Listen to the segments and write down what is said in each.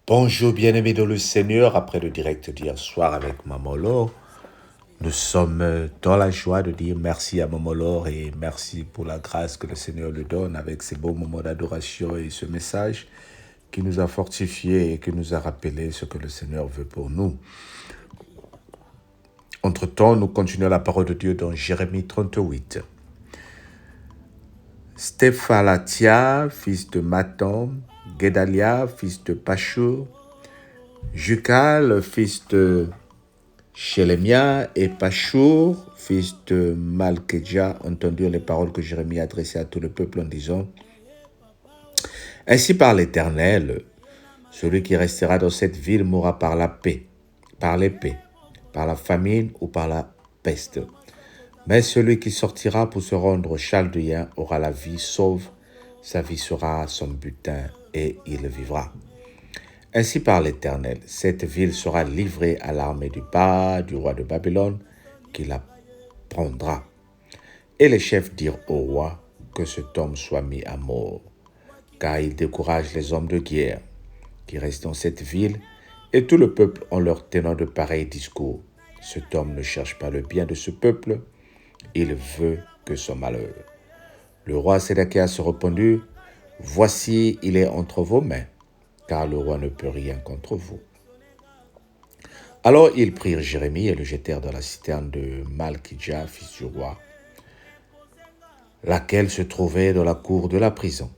Bonjour bien-aimés dans le Seigneur, après le direct d'hier soir avec Maman Laure, nous sommes dans la joie de dire merci à Maman Laure et merci pour la grâce que le Seigneur lui donne avec ces beaux moments d'adoration et ce message qui nous a fortifiés et qui nous a rappelé ce que le Seigneur veut pour nous. Entre-temps, nous continuons la parole de Dieu dans Jérémie 38. Stéphalatia, fils de Mathan, Guédalia, fils de Pachur, Jucal, fils de Shelemia et Pachur, fils de Malkedja, entendirent les paroles que Jérémie adressait à tout le peuple en disant « Ainsi par l'Éternel, celui qui restera dans cette ville mourra par la paix, par l'épée, par la famine ou par la peste. Mais celui qui sortira pour se rendre au Chaldéen aura la vie sauve, sa vie sera son butin et il vivra. Ainsi par l'Éternel, cette ville sera livrée à l'armée du roi de Babylone, qui la prendra. Et les chefs dirent au roi que cet homme soit mis à mort, car il décourage les hommes de guerre qui restent dans cette ville, et tout le peuple en leur tenant de pareils discours. Cet homme ne cherche pas le bien de ce peuple, il veut que son malheur. Le roi Sédéchias répondit, « Voici, il est entre vos mains, car le roi ne peut rien contre vous. » Alors ils prirent Jérémie et le jetèrent dans la citerne de Malkidja, fils du roi, laquelle se trouvait dans la cour de la prison.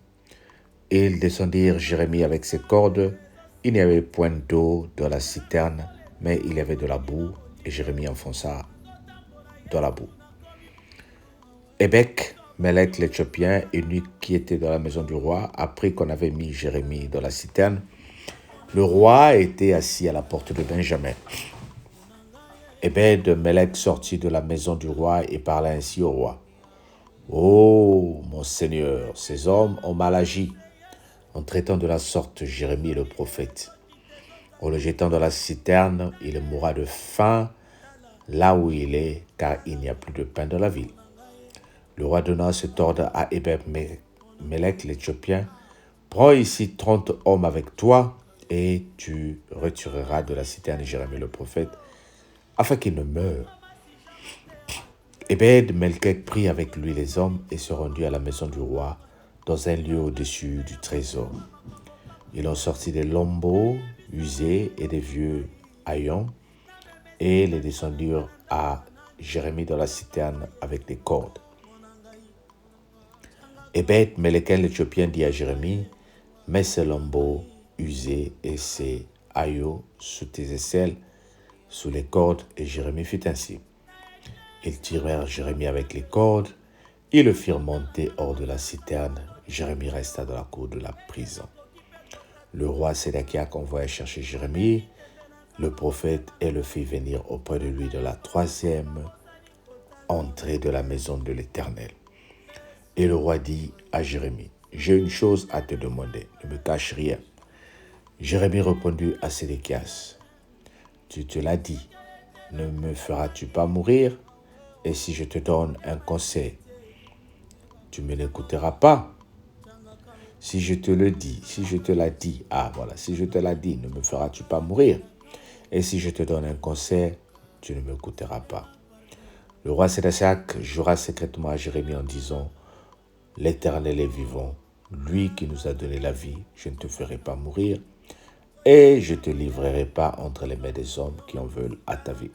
Et ils descendirent Jérémie avec ses cordes. Il n'y avait point d'eau dans la citerne, mais il y avait de la boue, et Jérémie enfonça dans la boue. Ébek, Mélec l'Éthiopien, eunuque qui était dans la maison du roi, apprit qu'on avait mis Jérémie dans la citerne. Le roi était assis à la porte de Benjamin. Ebed-Mélec sortit de la maison du roi et parla ainsi au roi. « Oh, mon Seigneur, ces hommes ont mal agi en traitant de la sorte Jérémie le prophète. En le jetant dans la citerne, il mourra de faim là où il est, car il n'y a plus de pain dans la ville. » Le roi donna cet ordre à Ebed-Mélec l'Éthiopien. « Prends ici 30 hommes avec toi, et tu retireras de la citerne Jérémie le prophète, afin qu'il ne meure. » Ebed-Mélec prit avec lui les hommes et se rendit à la maison du roi, dans un lieu au-dessus du trésor. Ils ont sorti des lambeaux usés et des vieux haillons, et les descendirent à Jérémie dans la citerne avec des cordes. Ebed-Mélec l'Éthiopien dit à Jérémie, « Mets ces lambeaux usés et ces haillons sous tes aisselles, sous les cordes, et Jérémie fit ainsi. » Ils tirèrent Jérémie avec les cordes, ils le firent monter hors de la citerne. Jérémie resta dans la cour de la prison. Le roi Sédéchias envoya chercher Jérémie, le prophète, et le fit venir auprès de lui de la 3e entrée de la maison de l'Éternel. Et le roi dit à Jérémie, « J'ai une chose à te demander, ne me cache rien. » Jérémie répondit à Sédéchias, « Tu te l'as dit, ne me feras-tu pas mourir? Et si je te donne un conseil, tu ne me l'écouteras pas? Si je te le dis, si je te l'ai dit, si je te l'ai dit, ne me feras-tu pas mourir? Et si je te donne un conseil, tu ne m'écouteras pas. » Le roi Sédéchias jura secrètement à Jérémie en disant, « L'Éternel est vivant, lui qui nous a donné la vie, je ne te ferai pas mourir, et je ne te livrerai pas entre les mains des hommes qui en veulent à ta vie. »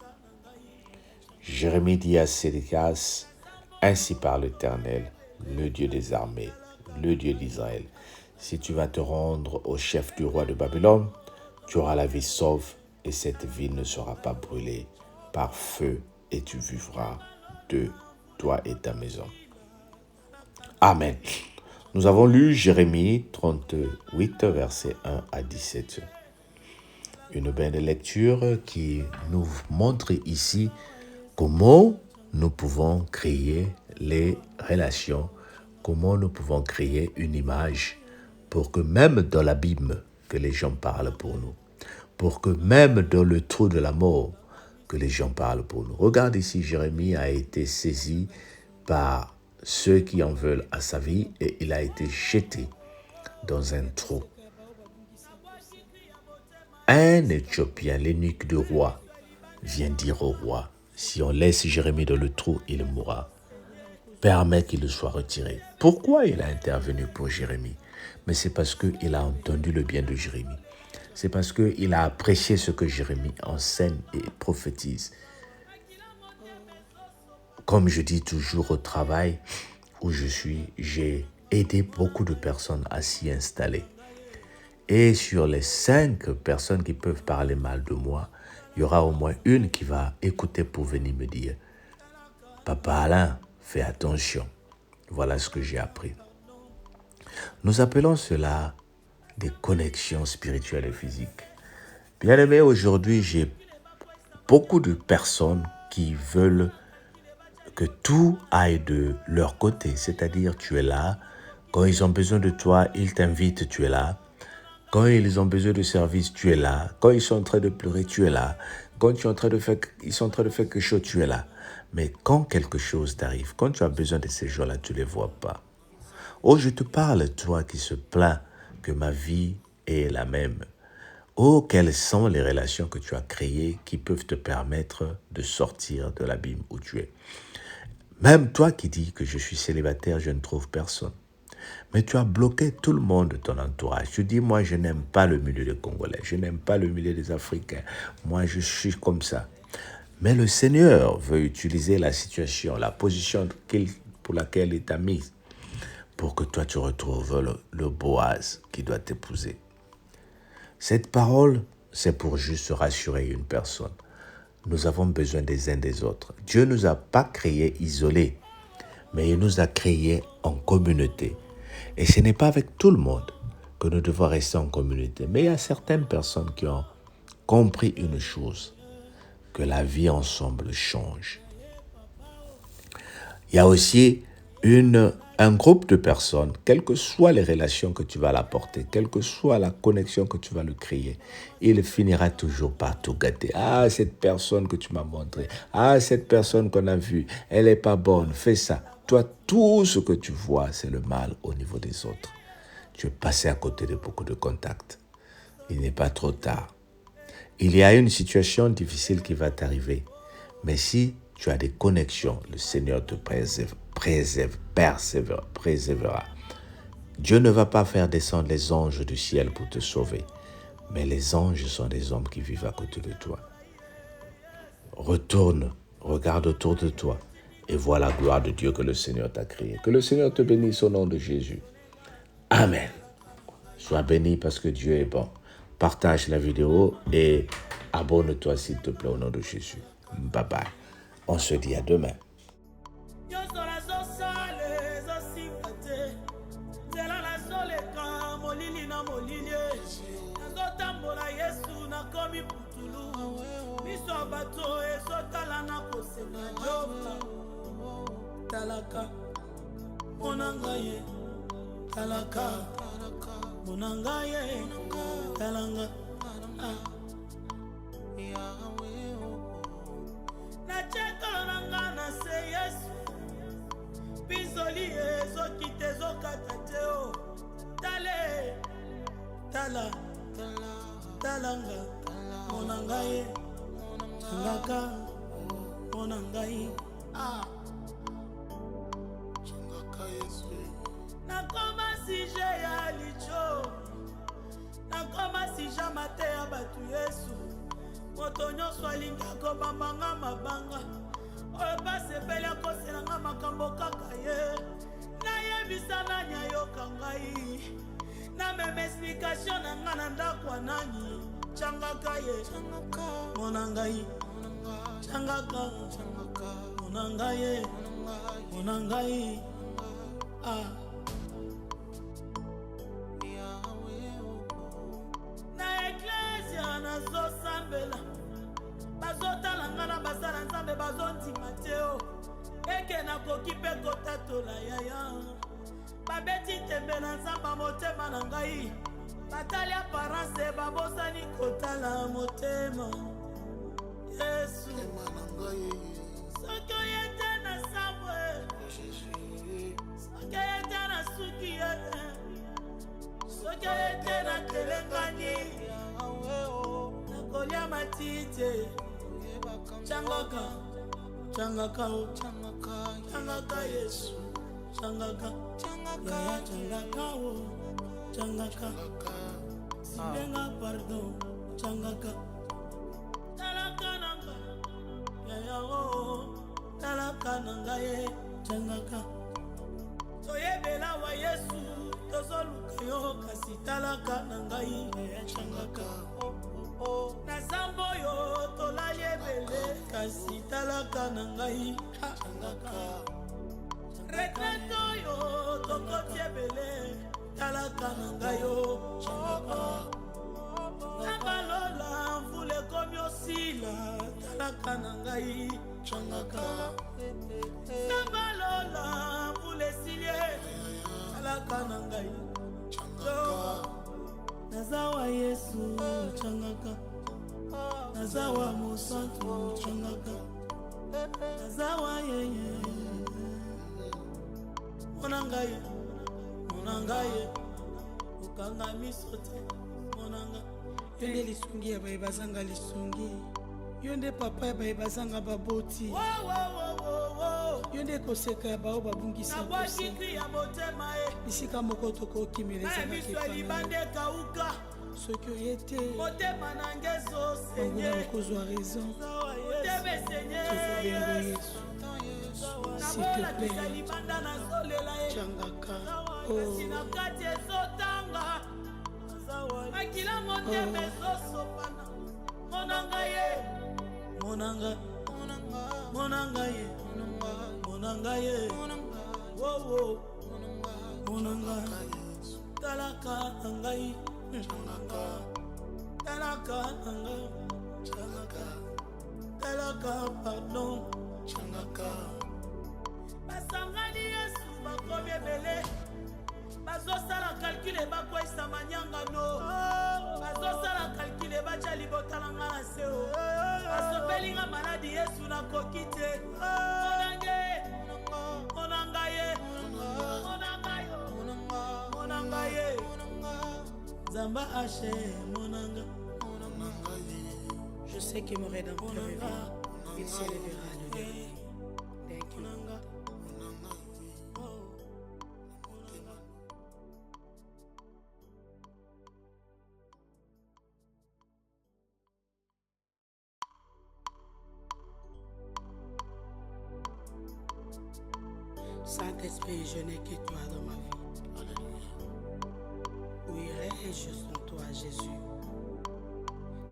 Jérémie dit à Sédéchias, « Ainsi par l'Éternel, le Dieu des armées, le Dieu d'Israël, si tu vas te rendre au chef du roi de Babylone, tu auras la vie sauve, et cette ville ne sera pas brûlée par feu, et tu vivras de toi et ta maison. » Amen. Nous avons lu Jérémie 38, versets 1 à 17. Une belle lecture qui nous montre ici comment nous pouvons créer les relations, comment nous pouvons créer une image pour que même dans l'abîme, que les gens parlent pour nous, pour que même dans le trou de la mort, que les gens parlent pour nous. Regarde ici, Jérémie a été saisi par ceux qui en veulent à sa vie et il a été jeté dans un trou. Un Éthiopien, l'eunuque du roi, vient dire au roi, si on laisse Jérémie dans le trou, il mourra. Permet qu'il soit retiré. Pourquoi il a intervenu pour Jérémie? Mais c'est parce qu'il a entendu le bien de Jérémie. C'est parce qu'il a apprécié ce que Jérémie enseigne et prophétise. Comme je dis toujours au travail où je suis, j'ai aidé beaucoup de personnes à s'y installer. Et sur les 5 personnes qui peuvent parler mal de moi, il y aura au moins une qui va écouter pour venir me dire « Papa Alain, fais attention. » Voilà ce que j'ai appris. Nous appelons cela des connexions spirituelles et physiques. Bien aimé, aujourd'hui, j'ai beaucoup de personnes qui veulent que tout aille de leur côté. C'est-à-dire, tu es là. Quand ils ont besoin de toi, ils t'invitent, tu es là. Quand ils ont besoin de service, tu es là. Quand ils sont en train de pleurer, tu es là. Quand ils sont en train de faire quelque chose, tu es là. Mais quand quelque chose t'arrive, quand tu as besoin de ces gens-là, tu ne les vois pas. Oh, je te parle, toi qui se plains que ma vie est la même. Oh, quelles sont les relations que tu as créées qui peuvent te permettre de sortir de l'abîme où tu es. Même toi qui dis que je suis célibataire, je ne trouve personne. Mais tu as bloqué tout le monde de ton entourage. Tu dis, moi, je n'aime pas le milieu des Congolais. Je n'aime pas le milieu des Africains. Moi, je suis comme ça. Mais le Seigneur veut utiliser la situation, la position pour laquelle il t'a mise, pour que toi, tu retrouves le Boaz qui doit t'épouser. Cette parole, c'est pour juste rassurer une personne. Nous avons besoin des uns des autres. Dieu ne nous a pas créés isolés, mais il nous a créés en communauté. Et ce n'est pas avec tout le monde que nous devons rester en communauté. Mais il y a certaines personnes qui ont compris une chose, que la vie ensemble change. Il y a aussi un groupe de personnes, quelles que soient les relations que tu vas l'apporter, quelle que soit la connexion que tu vas le créer, il finira toujours par tout gâter. Ah, cette personne que tu m'as montrée, ah, cette personne qu'on a vue, elle n'est pas bonne, fais ça. Toi, tout ce que tu vois, c'est le mal au niveau des autres. Tu es passé à côté de beaucoup de contacts. Il n'est pas trop tard. Il y a une situation difficile qui va t'arriver. Mais si tu as des connexions, le Seigneur te préservera. Dieu ne va pas faire descendre les anges du ciel pour te sauver. Mais les anges sont des hommes qui vivent à côté de toi. Retourne, regarde autour de toi et vois la gloire de Dieu que le Seigneur t'a créé. Que le Seigneur te bénisse au nom de Jésus. Amen. Sois béni parce que Dieu est bon. Partage la vidéo et abonne-toi s'il te plaît au nom de Jésus. Bye bye. On se dit à demain. Talaka, monangaye, talaka, monangaye, talanga. Na cheka nanga na se Yesu, bizoli ezoki tezokata teo. Tale, tala, talanga, monangaye, talaka, monangaye. Nakoma sije ya licho, nakoma sija mate ya batu Yesu. Moto nyonso alinga kobambanga mabanga, oyo basepeli akoselanga makambo kaka ye. Nayebisa nani ayoka ngai, namema explication na nga na ndako ya nani. Changaka ye, monangai, changaka, monangai, monangai. Na eklesia nazosambela, bazotala nga na basala nzambe bazondima teo. Eke nakoki mpe kotatola yaya, babeti tembe na nzamba motema na ngai. Batali aparence babosani kotala motema Yesu. Soki oyete na sambwe, soki oyete na suki ye, soki oyete na telengani. kolia matite changaka changaka changaka Yesu changaka changaka changaka silenga pardon changaka talaka nanga yaya talaka nanga ye changaka toyebela wa Yesu tozoluka yo kasi talaka nanga ye changaka nazambo yo tolali ebele kasi talaka nanga changaka retreto yo tokoti ebele talaka nanga yo changaka nabalola mvula ekomi osila talaka nangai changaka nabalola mvula esilie talaka nangai changaka nazawa Yesu changaka nazawa mosantu changaka nazawa yeye monangaye ukanga misote monanga yonde lisungi ya baye bazanga lisungi yonde papa ya baye bazanga baboti yonde koseka ya bao babungisa bisika moko tokokimelezalibande kauka soki oye te motema nange ezosenye okozwa raison tozobengo Yesu nabolakisa libanda nazolela ye changaka kasi na kati ezotanga makila motema ezosopana monanga ye monanga ye monanga ye wowo monanga talaka nangai talaka nangai talaka pardon basangani Yesu bakomi ebele bazosala kalkule bakwesa manyangano bazosala kalkule batya libotalanga na se basopelinga maladi Yesu nakoki te monanga ye Zamba Haché monanga je sais que mon rédempteur revient il s'élèvera le dernier. Thank you. Saint-Esprit, je n'ai que toi dans ma vie. Où irai-je sans toi, Jésus?